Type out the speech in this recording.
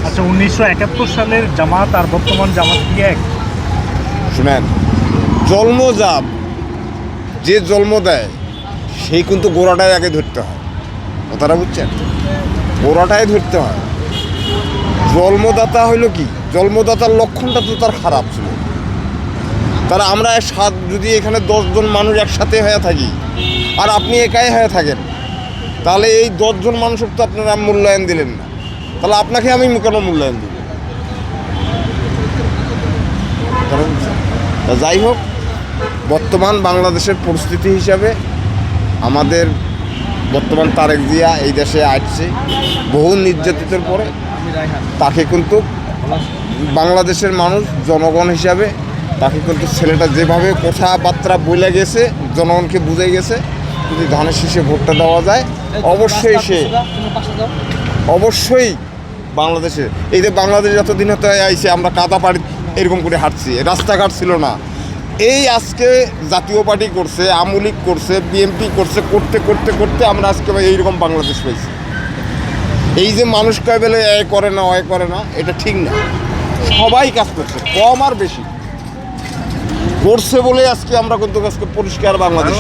আচ্ছা, 1971 সালের জামাত আর বর্তমান জামাত কি এক? শুনেন, জন্মজাত যে জন্ম দেয় সেই কিন্তু গোড়াটাই আগে ধরতে হয়। কথাটা বুঝছেন? গোড়াটাই ধরতে হয়। জন্মদাতা হইলো কি? জন্মদাতার লক্ষণটা তো তার খারাপ ছিল। তারা আমরা যদি এখানে 10 জন মানুষ একসাথে হয়ে থাকি আর আপনি একাই হয়ে থাকেন, তাহলে এই 10 জন মানুষের তো আপনারা মূল্যায়ন দিলেন না। তাহলে আপনাকে আমি কেন মূল্যায়ন দিব? কারণ যাই হোক, বর্তমান বাংলাদেশের পরিস্থিতি হিসাবে আমাদের বর্তমান তারেক জিয়া এই দেশে আসছে বহু নির্যাতিতের পরে। তাকে কিন্তু বাংলাদেশের মানুষ জনগণ হিসাবে তাকে কিন্তু ছেলেটা যেভাবে কথাবার্তা বলে গেছে, জনগণকে বুঝে গেছে, যদি ধানের শীষে ভোটটা দেওয়া যায় অবশ্যই বাংলাদেশে এই যে বাংলাদেশ যতদিন হতে আইছে আমরা কাদা পাড়ি এরকম করে হাঁটছি, রাস্তাঘাট ছিল না। এই আজকে জাতীয় পার্টি করছে, আওয়ামী লীগ করছে, বিএনপি করছে, করতে করতে করতে আমরা আজকে এইরকম বাংলাদেশ পাইছি। এই যে মানুষ কয় বেলে এ করে না এ করে না, এটা ঠিক না। সবাই কাজ করছে, কম আর বেশি করছে বলে আজকে আমরা কিন্তু আজকে পরিষ্কার বাংলাদেশ।